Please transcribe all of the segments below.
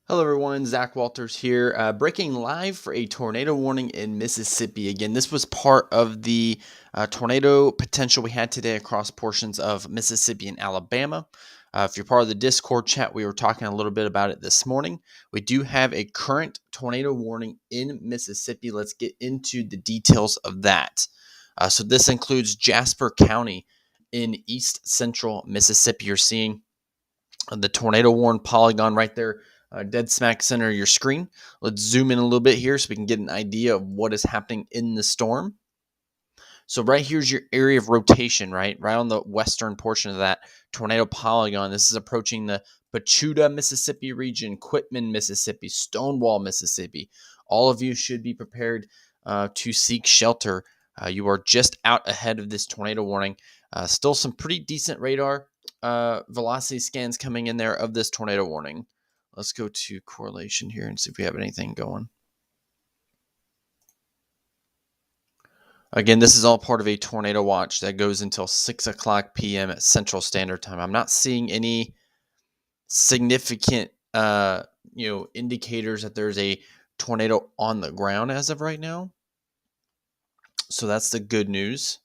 Hello everyone, Zach Walters here, breaking live for a tornado warning in Mississippi. Again, this was part of the tornado potential we had today across portions of Mississippi and Alabama. If you're part of the Discord chat, we were talking a little bit about it this morning. We do have a current tornado warning in Mississippi. Let's get into the details of that. So this includes Jasper County in east central Mississippi. You're seeing the tornado warning polygon right there, dead smack center of your screen. Let's zoom in a little bit here so we can get an idea of what is happening in the storm. So right here's your area of rotation, right on the western portion of that tornado polygon. This is approaching the Pachuta, Mississippi region, Quitman, Mississippi, Stonewall, Mississippi. All of you should be prepared to seek shelter. You are just out ahead of this tornado warning. Still some pretty decent radar velocity scans coming in there of this tornado warning. Let's go to correlation here and see if we have anything going. Again, this is all part of a tornado watch that goes until 6 o'clock p.m. at Central Standard Time. I'm not seeing any significant, indicators that there's a tornado on the ground as of right now. So that's the good news.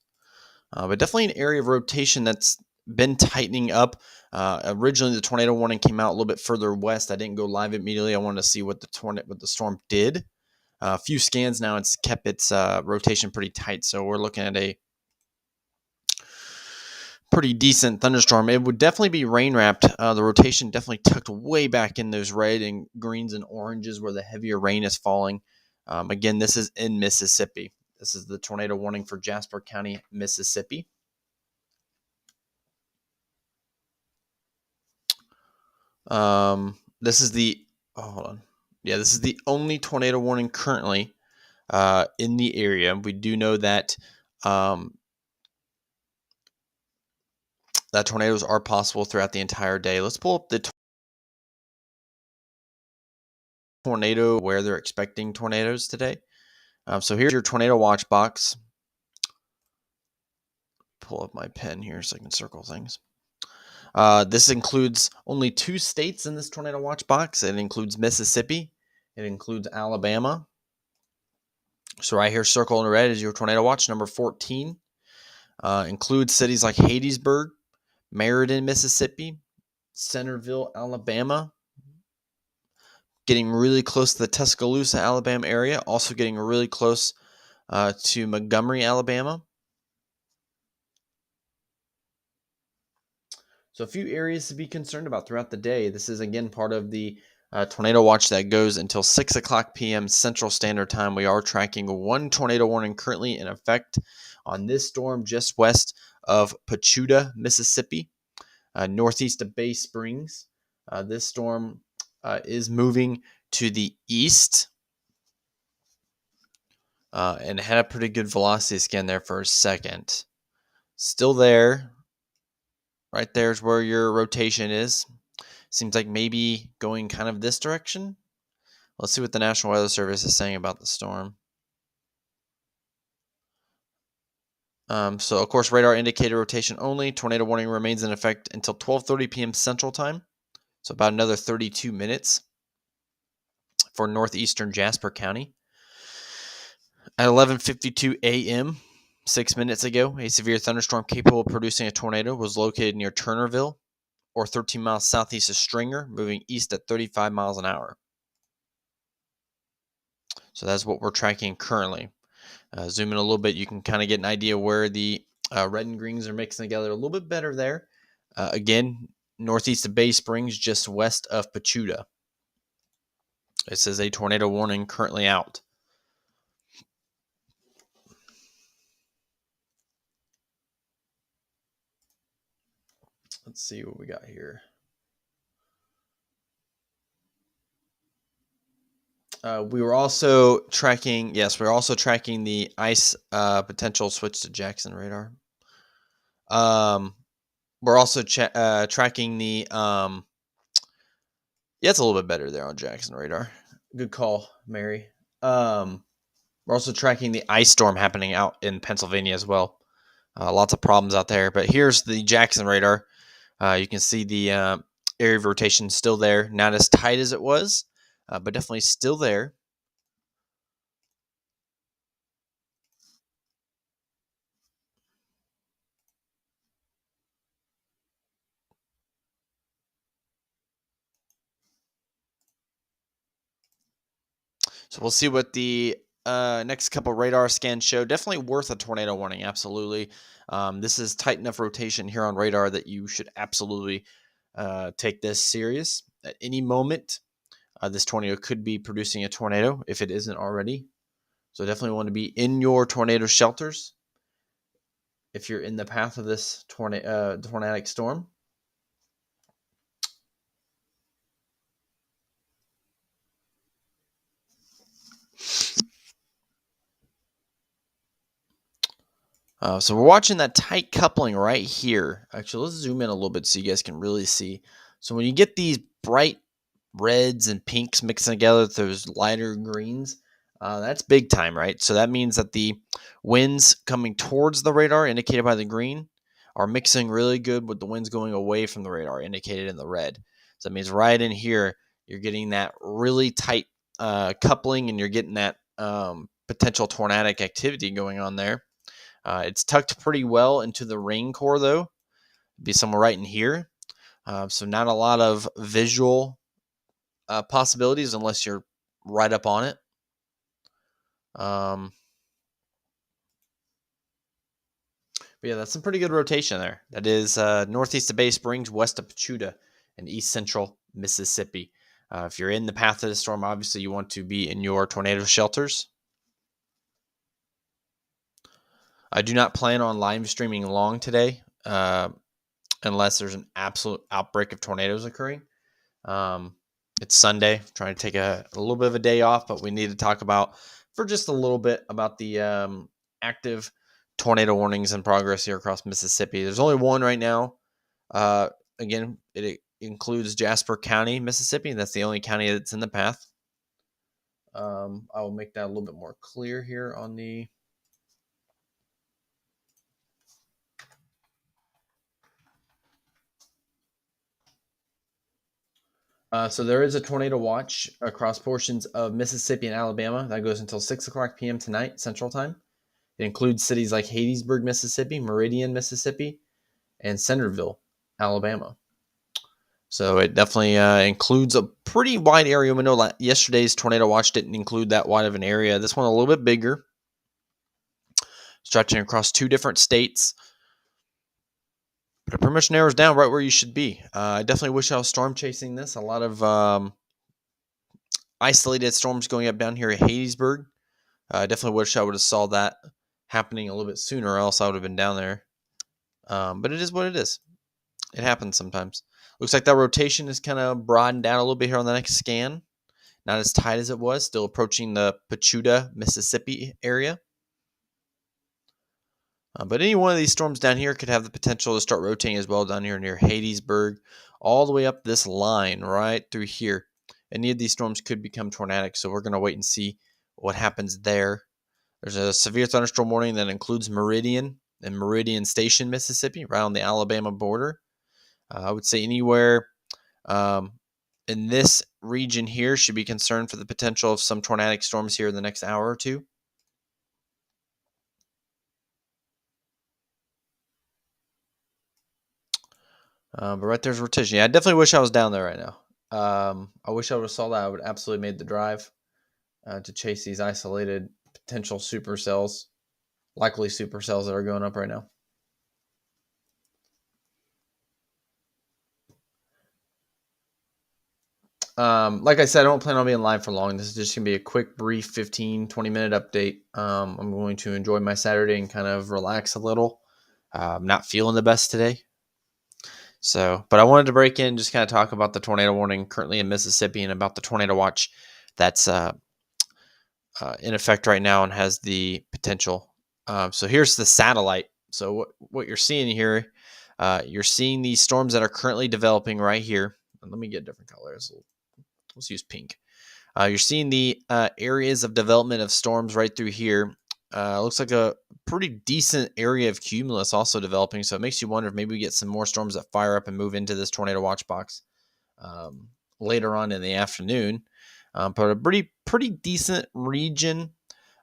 But definitely an area of rotation that's been tightening up. Originally, the tornado warning came out a little bit further west. I didn't go live immediately. I wanted to see what the storm did. A few scans now, it's kept its rotation pretty tight. So we're looking at a pretty decent thunderstorm. It would definitely be rain wrapped. The rotation definitely tucked way back in those red and greens and oranges where the heavier rain is falling. Again, this is in Mississippi. This is the tornado warning for Jasper County, Mississippi. This is the hold on. Yeah, this is the only tornado warning currently in the area. We do know that that tornadoes are possible throughout the entire day. Let's pull up the tornado where they're expecting tornadoes today. So here's your tornado watch box. Pull up my pen here so I can circle things. This includes only 2 states in this tornado watch box. It includes Mississippi. It includes Alabama. So right here, circle in red is your tornado watch, number 14. Includes cities like Hattiesburg, Meriden, Mississippi, Centerville, Alabama. Getting really close to the Tuscaloosa, Alabama area. Also getting really close to Montgomery, Alabama. So a few areas to be concerned about throughout the day. This is, again, part of the tornado watch that goes until 6 o'clock p.m. Central Standard Time. We are tracking 1 tornado warning currently in effect on this storm just west of Pachuta, Mississippi, northeast of Bay Springs. This storm is moving to the east and had a pretty good velocity scan there for a second. Still there. Right there's where your rotation is. Seems like maybe going kind of this direction. Let's see what the National Weather Service is saying about the storm. So, of course, radar indicated rotation only. Tornado warning remains in effect until 12:30 p.m. Central Time. So about another 32 minutes for northeastern Jasper County. At 11:52 a.m., 6 minutes ago, a severe thunderstorm capable of producing a tornado was located near Turnerville, or 13 miles southeast of Stringer, moving east at 35 miles an hour. So that's what we're tracking currently. Zoom in a little bit, you can kind of get an idea where the red and greens are mixing together a little bit better there. Again, northeast of Bay Springs, just west of Pachuta. It says a tornado warning currently out. Let's see what we got here. We're also tracking the ice potential switch to Jackson radar. We're also tracking the it's a little bit better there on Jackson radar. Good call, Mary. We're also tracking the ice storm happening out in Pennsylvania as well. Lots of problems out there, but here's the Jackson radar. You can see the area of rotation still there, not as tight as it was, but definitely still there. So we'll see what the next couple radar scans show. Definitely worth a tornado warning. Absolutely. This is tight enough rotation here on radar that you should absolutely take this serious. At any moment, this tornado could be producing a tornado if it isn't already. So definitely want to be in your tornado shelters if you're in the path of this tornadic storm. So we're watching that tight coupling right here. Actually, let's zoom in a little bit so you guys can really see. So when you get these bright reds and pinks mixing together with those lighter greens, that's big time, right? So that means that the winds coming towards the radar, indicated by the green, are mixing really good with the winds going away from the radar, indicated in the red. So that means right in here, you're getting that really tight coupling and you're getting that potential tornadic activity going on there. It's tucked pretty well into the rain core, though. It'd be somewhere right in here. So not a lot of visual possibilities unless you're right up on it. But yeah, that's some pretty good rotation there. That is northeast of Bay Springs, west of Pachuta, and east central Mississippi. If you're in the path of the storm, obviously you want to be in your tornado shelters. I do not plan on live streaming long today, unless there's an absolute outbreak of tornadoes occurring. It's Sunday, trying to take a little bit of a day off, but we need to talk about for just a little bit about the active tornado warnings in progress here across Mississippi. There's only one right now. Again, it includes Jasper County, Mississippi, and that's the only county that's in the path. I will make that a little bit more clear here on the so there is a tornado watch across portions of Mississippi and Alabama that goes until 6 o'clock p.m. tonight, Central Time. It includes cities like Hattiesburg, Mississippi, Meridian, Mississippi, and Centerville, Alabama. So it definitely includes a pretty wide area. We know yesterday's tornado watch didn't include that wide of an area. This one a little bit bigger, stretching across 2 different states. But it pretty much narrows down right where you should be. I definitely wish I was storm chasing this. A lot of isolated storms going up down here at Hattiesburg. I definitely wish I would have saw that happening a little bit sooner, or else I would have been down there. But it is what it is. It happens sometimes. Looks like that rotation is kind of broadened out a little bit here on the next scan. Not as tight as it was. Still approaching the Pachuta, Mississippi area. But any one of these storms down here could have the potential to start rotating as well down here near Hattiesburg, all the way up this line right through here. Any of these storms could become tornadic, so we're going to wait and see what happens there. There's a severe thunderstorm warning that includes Meridian and Meridian Station, Mississippi, right on the Alabama border. I would say anywhere in this region here should be concerned for the potential of some tornadic storms here in the next hour or two. But right there's rotation. Yeah, I definitely wish I was down there right now. I wish I would have saw that. I would absolutely made the drive to chase these isolated potential supercells, likely supercells that are going up right now. Like I said, I don't plan on being live for long. This is just going to be a quick, brief 15, 20-minute update. I'm going to enjoy my Saturday and kind of relax a little. I'm not feeling the best today. So, but I wanted to break in and just kind of talk about the tornado warning currently in Mississippi and about the tornado watch that's in effect right now and has the potential. So here's the satellite. So what you're seeing here, you're seeing these storms that are currently developing right here. Let me get different colors. Let's use pink. You're seeing the areas of development of storms right through here. Looks like a pretty decent area of cumulus also developing. So it makes you wonder if maybe we get some more storms that fire up and move into this tornado watch box later on in the afternoon. But a pretty decent region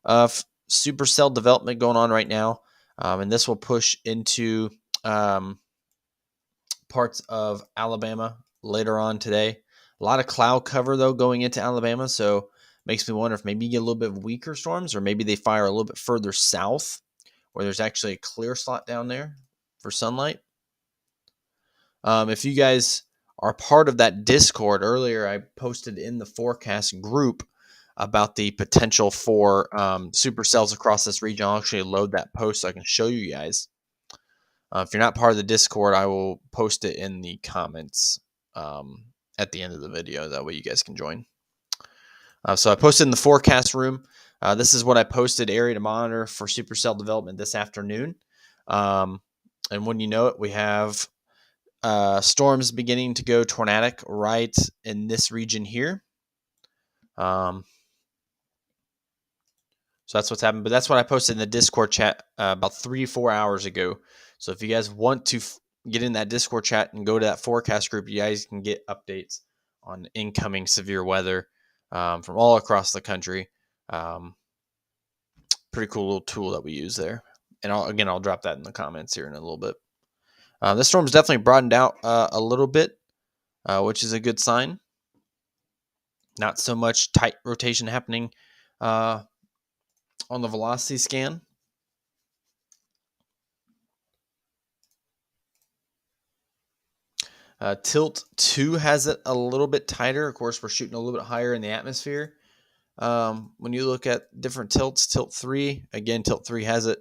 of supercell development going on right now, and this will push into parts of Alabama later on today. A lot of cloud cover though going into Alabama, so makes me wonder if maybe you get a little bit of weaker storms, or maybe they fire a little bit further south, where there's actually a clear slot down there for sunlight. If you guys are part of that Discord, earlier I posted in the forecast group about the potential for supercells across this region. I'll actually load that post so I can show you guys. If you're not part of the Discord, I will post it in the comments at the end of the video. That way you guys can join. So I posted in the forecast room. This is what I posted, area to monitor for supercell development this afternoon. And when you know it, we have storms beginning to go tornadic right in this region here. So that's what's happened. But that's what I posted in the Discord chat about 3-4 hours ago. So if you guys want to get in that Discord chat and go to that forecast group, you guys can get updates on incoming severe weather from all across the country. Pretty cool little tool that we use there. And I'll drop that in the comments here in a little bit. This storm's definitely broadened out a little bit, which is a good sign. Not so much tight rotation happening on the velocity scan. Tilt 2 has it a little bit tighter. Of course, we're shooting a little bit higher in the atmosphere. When you look at different tilts, Tilt 3, again, Tilt 3 has it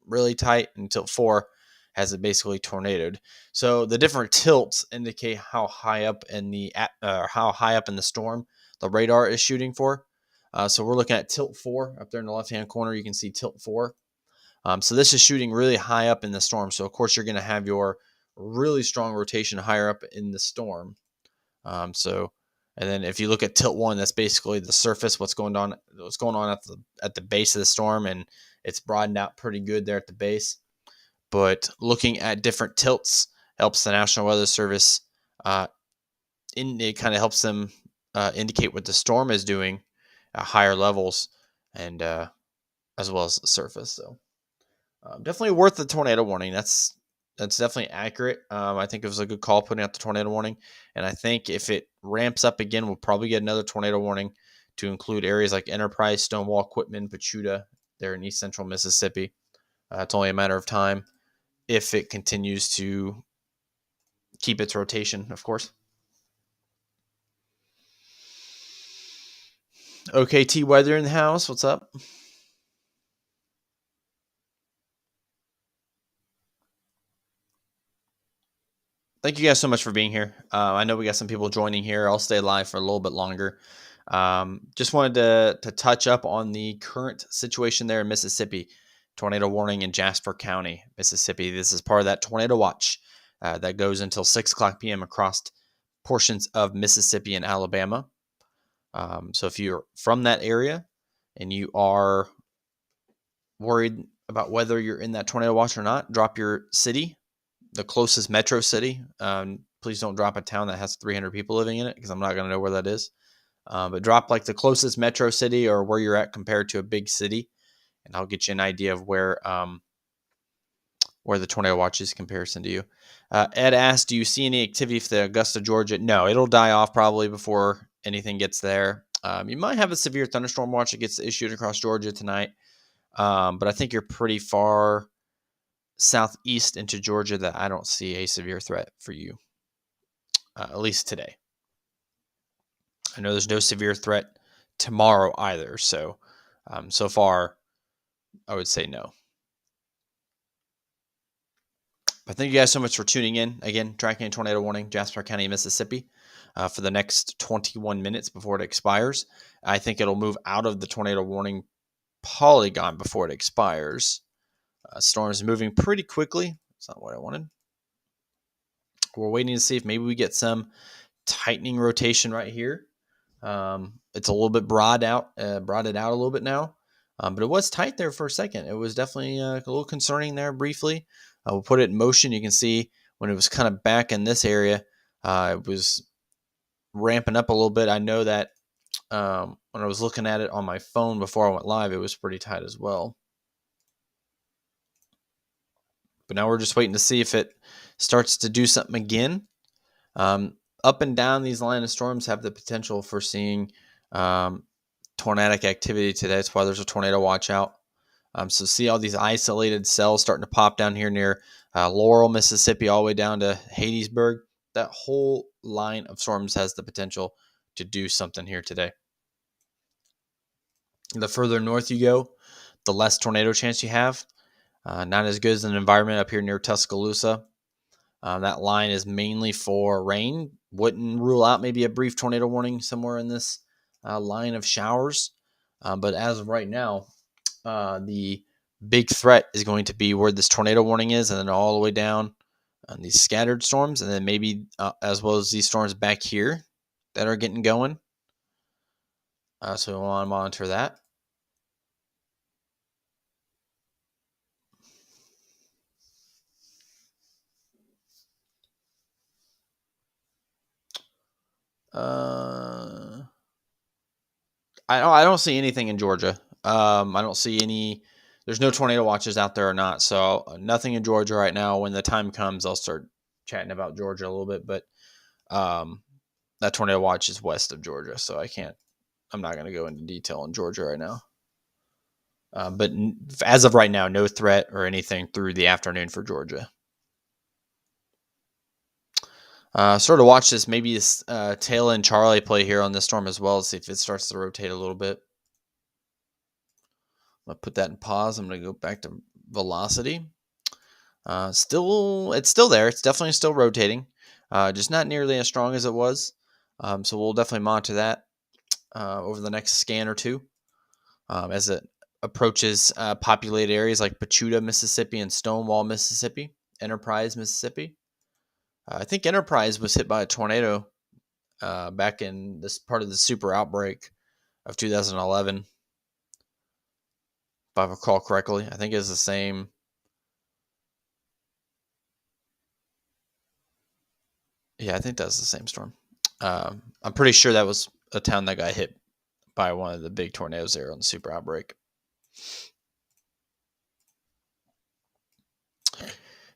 really tight, and Tilt 4 has it basically tornadoed. So the different tilts indicate how high up in the storm the radar is shooting for. So we're looking at Tilt 4 up there in the left-hand corner. You can see Tilt 4. So this is shooting really high up in the storm. So of course you're going to have your really strong rotation higher up in the storm. And then if you look at Tilt 1, that's basically the surface, what's going on at the base of the storm, and it's broadened out pretty good there at the base. But looking at different tilts helps the National Weather Service. It kind of helps them indicate what the storm is doing at higher levels, and as well as the surface. So definitely worth the tornado warning. That's definitely accurate. I think it was a good call putting out the tornado warning, and I think if it ramps up again, we'll probably get another tornado warning to include areas like Enterprise, Stonewall, Quitman, Pachuta, there in East Central Mississippi. It's only a matter of time if it continues to keep its rotation, of course. OKT Weather in the house. What's up? Thank you guys so much for being here. I know we got some people joining here. I'll stay live for a little bit longer. Just wanted to touch up on the current situation there in Mississippi. Tornado warning in Jasper County, Mississippi. This is part of that tornado watch that goes until 6 o'clock p.m. across portions of Mississippi and Alabama. So if you're from that area and you are worried about whether you're in that tornado watch or not, drop your city, the closest metro city. Please don't drop a town that has 300 people living in it, because I'm not going to know where that is. But drop like the closest metro city or where you're at compared to a big city, and I'll get you an idea of where the tornado watch is in comparison to you. Ed asked, do you see any activity for the Augusta, Georgia? No, it'll die off probably before anything gets there. You might have a severe thunderstorm watch that gets issued across Georgia tonight, but I think you're pretty far southeast into Georgia that I don't see a severe threat for you, at least today. I know there's no severe threat tomorrow either, so so far I would say no. But thank you guys so much for tuning in. Again, tracking a tornado warning, Jasper County, Mississippi, for the next 21 minutes before it expires. I think it'll move out of the tornado warning polygon before it expires. Storm is moving pretty quickly. That's not what I wanted. We're waiting to see if maybe we get some tightening rotation right here. It's a little bit broadened out a little bit now, but it was tight there for a second. It was definitely a little concerning there briefly. We'll put it in motion. You can see when it was kind of back in this area, it was ramping up a little bit. I know that when I was looking at it on my phone before I went live, it was pretty tight as well. But now we're just waiting to see if it starts to do something again. Up and down, these line of storms have the potential for seeing tornadic activity today. That's why there's a tornado watch out. So see all these isolated cells starting to pop down here near Laurel, Mississippi, all the way down to Hattiesburg. That whole line of storms has the potential to do something here today. The further north you go, the less tornado chance you have. Not as good as an environment up here near Tuscaloosa. That line is mainly for rain. Wouldn't rule out maybe a brief tornado warning somewhere in this line of showers. But as of right now, the big threat is going to be where this tornado warning is, and then all the way down on these scattered storms, and then maybe as well as these storms back here that are getting going. So we want to monitor that. I don't see anything in Georgia. I don't see any. There's no tornado watches out there or not. So nothing in Georgia right now. When the time comes, I'll start chatting about Georgia a little bit. But that tornado watch is west of Georgia, so I can't. I'm not going to go into detail on Georgia right now. But as of right now, no threat or anything through the afternoon for Georgia. Sort of watch this, maybe this tail end Charlie play here on this storm as well. See if it starts to rotate a little bit. I'm going to put that in pause. I'm going to go back to velocity. It's still there. It's definitely still rotating. Just not nearly as strong as it was. So we'll definitely monitor that over the next scan or two as it approaches populated areas like Pachuta, Mississippi, and Stonewall, Mississippi, Enterprise, Mississippi. I think Enterprise was hit by a tornado back in this part of the super outbreak of 2011. If I recall correctly, I think it's the same. Yeah, I think that's the same storm. I'm pretty sure that was a town that got hit by one of the big tornadoes there on the super outbreak.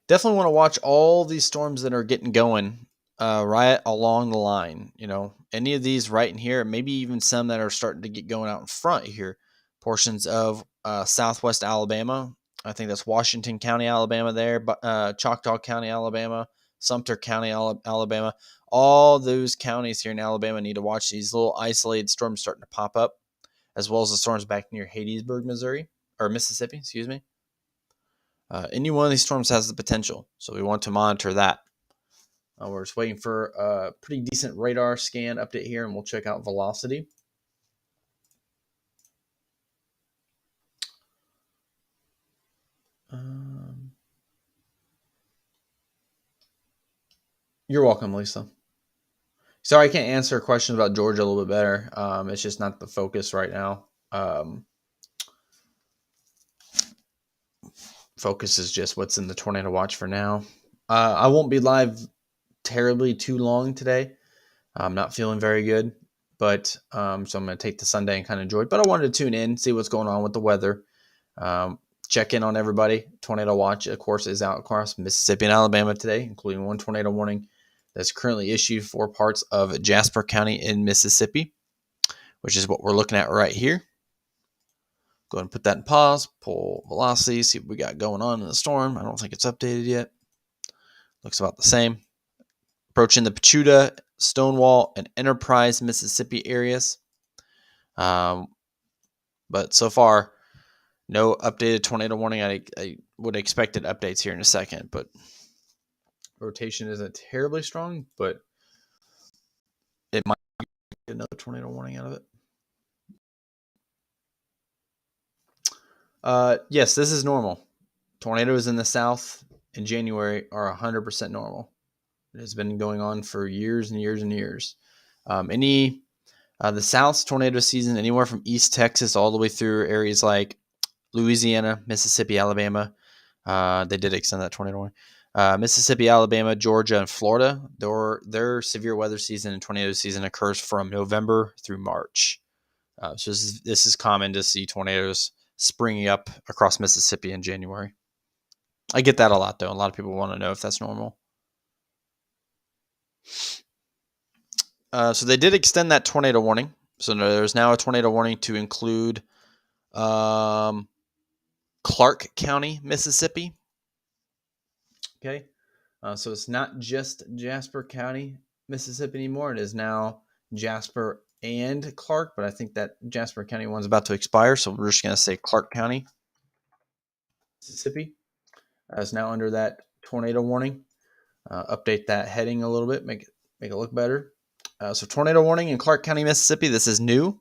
Definitely want to watch all these storms that are getting going right along the line. You know, any of these right in here, maybe even some that are starting to get going out in front here. Portions of southwest Alabama. I think that's Washington County, Alabama there, but Choctaw County, Alabama, Sumter County, Alabama. All those counties here in Alabama need to watch these little isolated storms starting to pop up, as well as the storms back near Hattiesburg, Missouri, or Mississippi, excuse me. Any one of these storms has the potential, so we want to monitor that. We're just waiting for a pretty decent radar scan update here, and we'll check out velocity. You're welcome, Lisa. Sorry, I can't answer a question about Georgia a little bit better. It's just not the focus right now. Focus is just what's in the tornado watch for now. I won't be live terribly too long today. I'm not feeling very good, but so I'm going to take the Sunday and kind of enjoy it. But I wanted to tune in, see what's going on with the weather, check in on everybody. Tornado watch, of course, is out across Mississippi and Alabama today, including one tornado warning that's currently issued for parts of Jasper County in Mississippi, which is what we're looking at right here. Go ahead and put that in pause, pull velocity, see what we got going on in the storm. I don't think it's updated yet. Looks about the same. Approaching the Pachuta, Stonewall, and Enterprise, Mississippi areas. But so far, no updated tornado warning. I would have expected updates here in a second, but rotation isn't terribly strong, but it might get another tornado warning out of it. Yes, this is normal. Tornadoes in the south in January are 100% normal. It has been going on for years and years and years. The South's tornado season, anywhere from East Texas all the way through areas like Louisiana, Mississippi, Alabama. They did extend that tornado warning. Mississippi, Alabama, Georgia, and Florida. Their severe weather season and tornado season occurs from November through March. So this is common to see tornadoes springing up across Mississippi in January. I get that a lot, though. A lot of people want to know if that's normal. So they did extend that tornado warning. So there's now a tornado warning to include Clark County, Mississippi. Okay. So it's not just Jasper County, Mississippi anymore. It is now Jasper and Clark, but I think that Jasper County one's about to expire. So we're just going to say Clark County, Mississippi. Is now under that tornado warning. Update that heading a little bit, make it look better. So tornado warning in Clark County, Mississippi. This is new.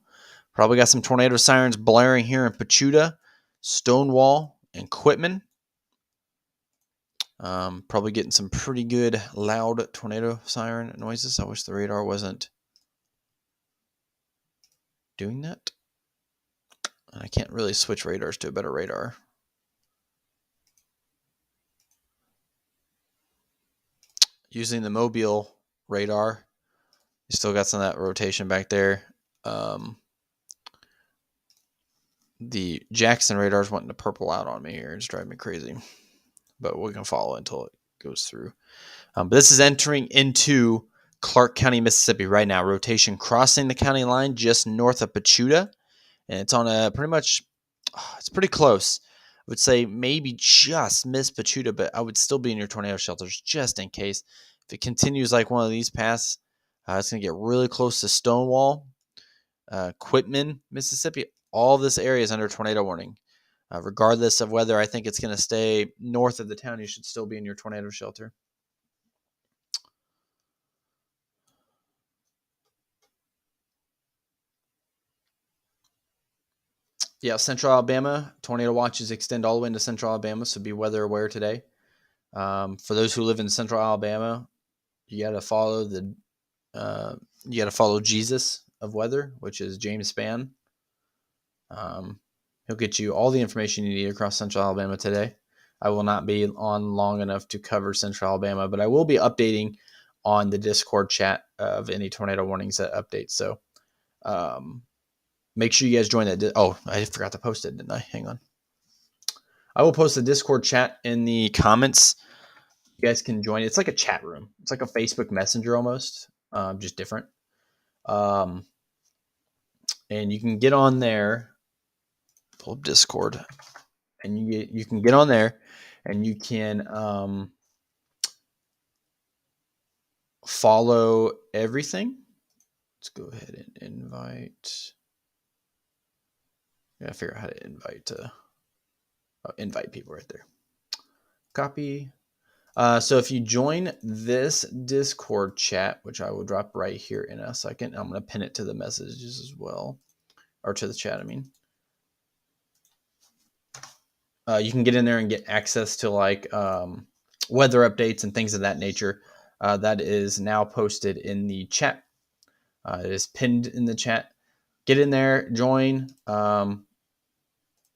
Probably got some tornado sirens blaring here in Pachuta, Stonewall, and Quitman. Probably getting some pretty good loud tornado siren noises. I wish the radar wasn't doing that. I can't really switch radars to a better radar. Using the Mobile radar, you still got some of that rotation back there. The Jackson radar is wanting to purple out on me here. It's driving me crazy. But we can follow until it goes through. But this is entering into Clark County, Mississippi right now. Rotation crossing the county line just north of Pachuta. And it's on a pretty much, it's pretty close. I would say maybe just miss Pachuta, but I would still be in your tornado shelters just in case. If it continues like one of these paths, it's going to get really close to Stonewall, Quitman, Mississippi. All this area is under tornado warning. Regardless of whether I think it's going to stay north of the town, you should still be in your tornado shelter. Yeah, Central Alabama, tornado watches extend all the way into Central Alabama, so be weather aware today. For those who live in Central Alabama, you got to follow Jesus of weather, which is James Spann. He'll get you all the information you need across Central Alabama today. I will not be on long enough to cover Central Alabama, but I will be updating on the Discord chat of any tornado warnings that update. So make sure you guys join that. Oh, I forgot to post it, didn't I? Hang on. I will post the Discord chat in the comments. You guys can join. It's like a chat room. It's like a Facebook Messenger almost, just different. And you can get on there. Pull up Discord, and you can get on there, and you can follow everything. Let's go ahead and invite. I gotta figure out how to invite people right there. Copy. So if you join this Discord chat, which I will drop right here in a second, I'm going to pin it to the messages as well, or to the chat, I mean. You can get in there and get access to like weather updates and things of that nature. That is now posted in the chat. It is pinned in the chat. Get in there, join.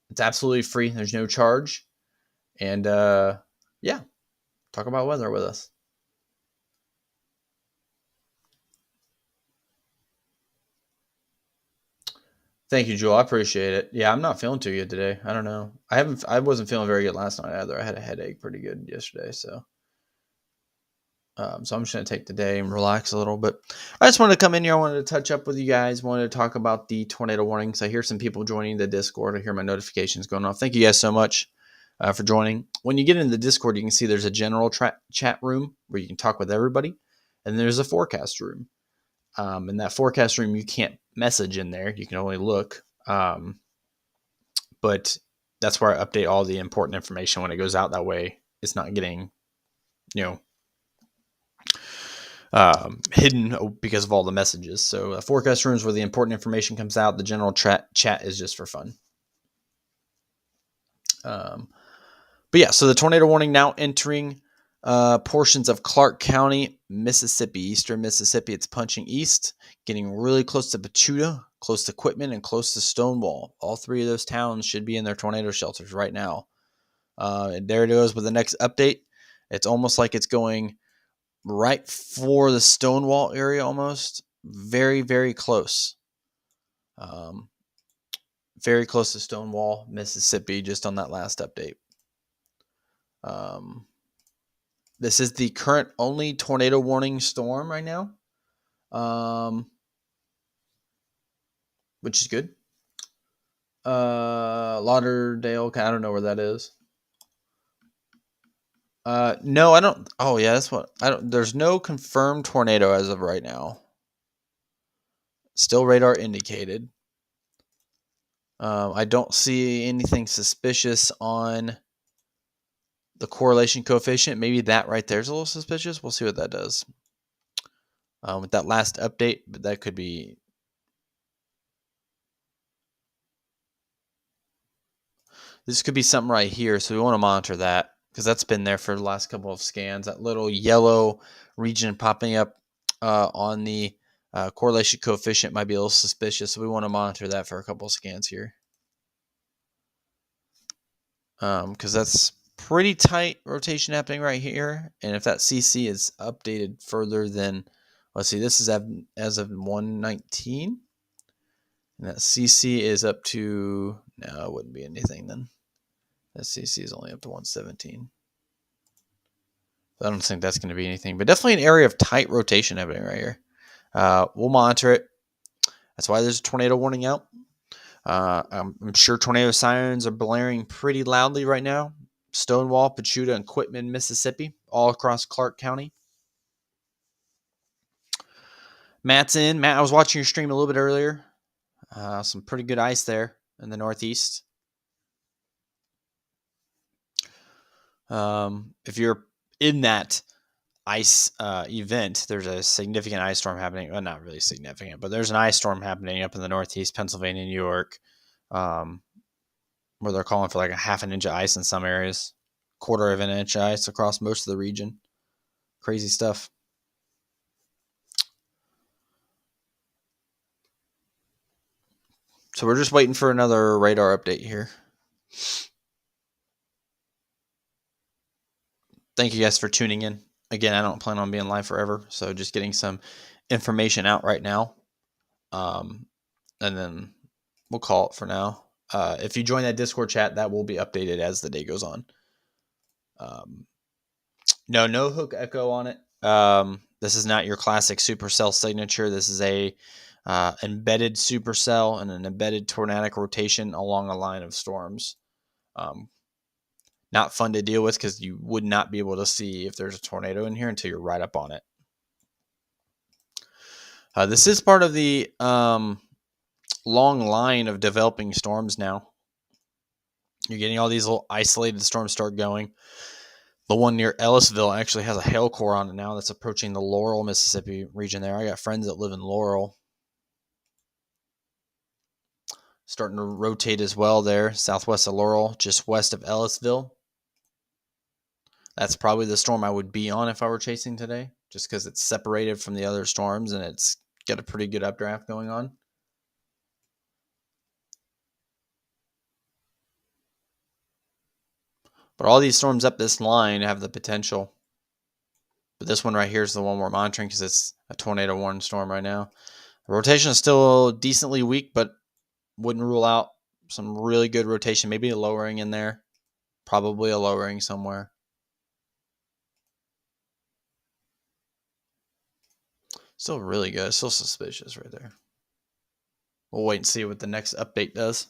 It's absolutely free. There's no charge. And yeah, talk about weather with us. Thank you, Joel. I appreciate it. Yeah, I'm not feeling too good today. I don't know. I wasn't feeling very good last night either. I had a headache pretty good yesterday, so I'm just going to take the day and relax a little bit. I just wanted to come in here. I wanted to touch up with you guys. Wanted to talk about the tornado warnings. I hear some people joining the Discord. I hear my notifications going off. Thank you guys so much for joining. When you get into the Discord, you can see there's a general chat room where you can talk with everybody. And there's a forecast room. In that forecast room, you can't message in there. You can only look. But that's where I update all the important information when it goes out. That way it's not getting, hidden because of all the messages. So forecast rooms where the important information comes out. The general chat is just for fun. But yeah, so the tornado warning now entering portions of Clark County, Mississippi, eastern Mississippi. It's punching east, getting really close to Pachuta, close to Quitman, and close to Stonewall. All three of those towns should be in their tornado shelters right now. And there it goes with the next update. It's almost like it's going right for the Stonewall area almost. Very, very close. Um, very close to Stonewall, Mississippi, just on that last update. This is the current only tornado warning storm right now, which is good. Lauderdale, I don't know where that is. No, I don't. Oh, yeah, that's what I don't. There's no confirmed tornado as of right now. Still radar indicated. I don't see anything suspicious on the correlation coefficient. Maybe that right there is a little suspicious. We'll see what that does. With that last update, but that could be. This could be something right here, so we want to monitor that because that's been there for the last couple of scans. That little yellow region popping up on the correlation coefficient might be a little suspicious, so we want to monitor that for a couple of scans here. Because that's pretty tight rotation happening right here. And if that CC is updated further than, let's see, this is as of 119. And that CC is up to, no, it wouldn't be anything then. That CC is only up to 117. I don't think that's going to be anything, but definitely an area of tight rotation happening right here. We'll monitor it. That's why there's a tornado warning out. I'm sure tornado sirens are blaring pretty loudly right now. Stonewall, Pachuta, and Quitman, Mississippi, all across Clark County. Matt's in. Matt, I was watching your stream a little bit earlier. Some pretty good ice there in the Northeast. If you're in that ice event, there's a significant ice storm happening. Well, not really significant, but there's an ice storm happening up in the Northeast, Pennsylvania, New York, where they're calling for like a half an inch of ice in some areas, quarter of an inch of ice across most of the region. Crazy stuff. So we're just waiting for another radar update here. Thank you guys for tuning in. Again, I don't plan on being live forever, so just getting some information out right now. And then we'll call it for now. If you join that Discord chat, that will be updated as the day goes on. No hook echo on it. This is not your classic supercell signature. This is a embedded supercell and an embedded tornadic rotation along a line of storms. Not fun to deal with because you would not be able to see if there's a tornado in here until you're right up on it. This is part of the long line of developing storms now. You're getting all these little isolated storms start going. The one near Ellisville actually has a hail core on it now that's approaching the Laurel, Mississippi region there. I got friends that live in Laurel. Starting to rotate as well there, southwest of Laurel, just west of Ellisville. That's probably the storm I would be on if I were chasing today, just because it's separated from the other storms and it's got a pretty good updraft going on. But all these storms up this line have the potential. But this one right here is the one we're monitoring because it's a tornado warning storm right now. The rotation is still decently weak, but wouldn't rule out some really good rotation. Maybe a lowering in there. Probably a lowering somewhere. Still really good. Still suspicious right there. We'll wait and see what the next update does.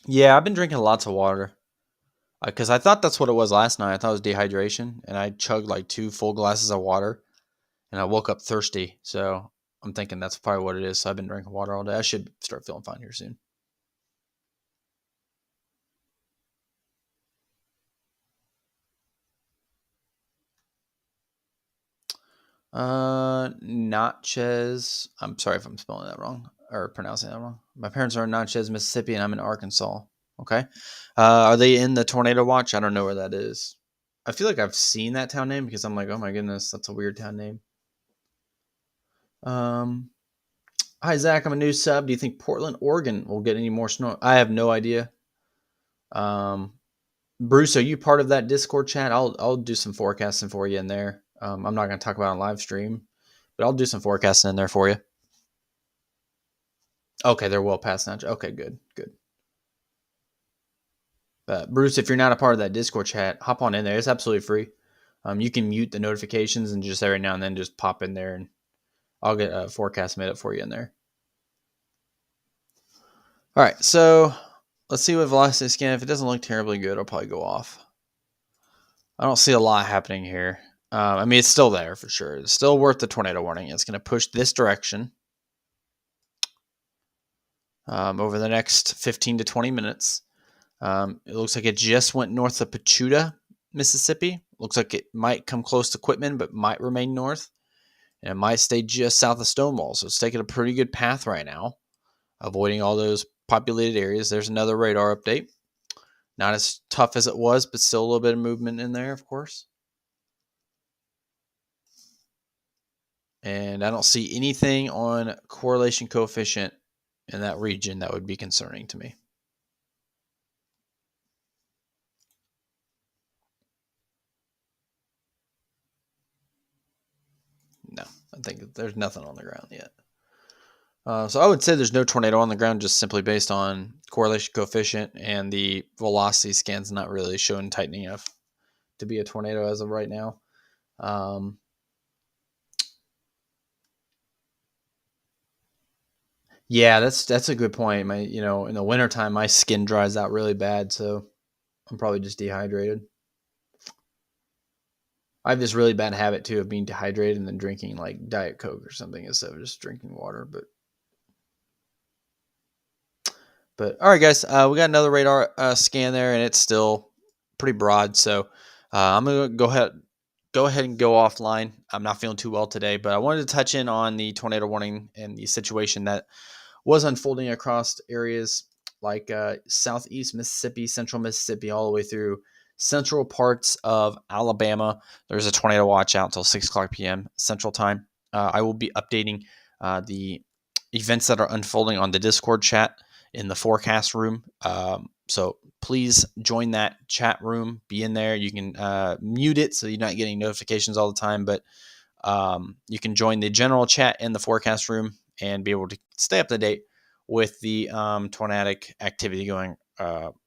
Yeah, I've been drinking lots of water. Because I thought that's what it was last night. I thought it was dehydration. And I chugged like 2 full glasses of water. And I woke up thirsty. So I'm thinking that's probably what it is. So I've been drinking water all day. I should start feeling fine here soon. Natchez. I'm sorry if I'm spelling that wrong or pronouncing that wrong. My parents are in Natchez, Mississippi, and I'm in Arkansas. Okay. Are they in the tornado watch? I don't know where that is. I feel like I've seen that town name because I'm like, oh my goodness, that's a weird town name. Hi Zach, I'm a new sub. Do you think Portland, Oregon will get any more snow? I have no idea. Bruce, are you part of that Discord chat? I'll do some forecasting for you in there. I'm not going to talk about it on live stream, but I'll do some forecasting in there for you. Okay, they're well past now. Okay, good, good. Bruce, if you're not a part of that Discord chat, hop on in there. It's absolutely free. You can mute the notifications and just every now and then just pop in there, and I'll get a forecast made up for you in there. All right, so let's see what velocity scan. If it doesn't look terribly good, I'll probably go off. I don't see a lot happening here. I mean, it's still there for sure. It's still worth the tornado warning. It's going to push this direction over the next 15 to 20 minutes. It looks like it just went north of Pachuta, Mississippi. Looks like it might come close to Quitman, but might remain north. And it might stay just south of Stonewall. So it's taking a pretty good path right now, avoiding all those populated areas. There's another radar update. Not as tough as it was, but still a little bit of movement in there, of course. And I don't see anything on correlation coefficient in that region that would be concerning to me. No, I think there's nothing on the ground yet. So I would say there's no tornado on the ground just simply based on correlation coefficient, and the velocity scan's not really showing tightening enough to be a tornado as of right now. Yeah, that's a good point. In the wintertime, my skin dries out really bad, so I'm probably just dehydrated. I have this really bad habit too of being dehydrated and then drinking like Diet Coke or something instead of just drinking water. But all right, guys, we got another radar scan there, and it's still pretty broad. So I'm gonna go ahead and go offline. I'm not feeling too well today, but I wanted to touch in on the tornado warning and the situation that was unfolding across areas like southeast Mississippi, central Mississippi, all the way through central parts of Alabama. There's a tornado watch out until 6 o'clock p.m. Central Time. I will be updating the events that are unfolding on the Discord chat in the forecast room. So please join that chat room. Be in there. You can mute it so you're not getting notifications all the time, but you can join the general chat in the forecast room and be able to stay up to date with the tornadic activity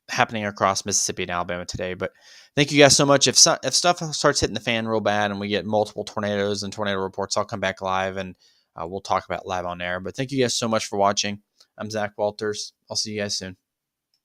happening across Mississippi and Alabama today. But thank you guys so much. If stuff starts hitting the fan real bad and we get multiple tornadoes and tornado reports, I'll come back live and we'll talk about live on air. But thank you guys so much for watching. I'm Zach Walters. I'll see you guys soon.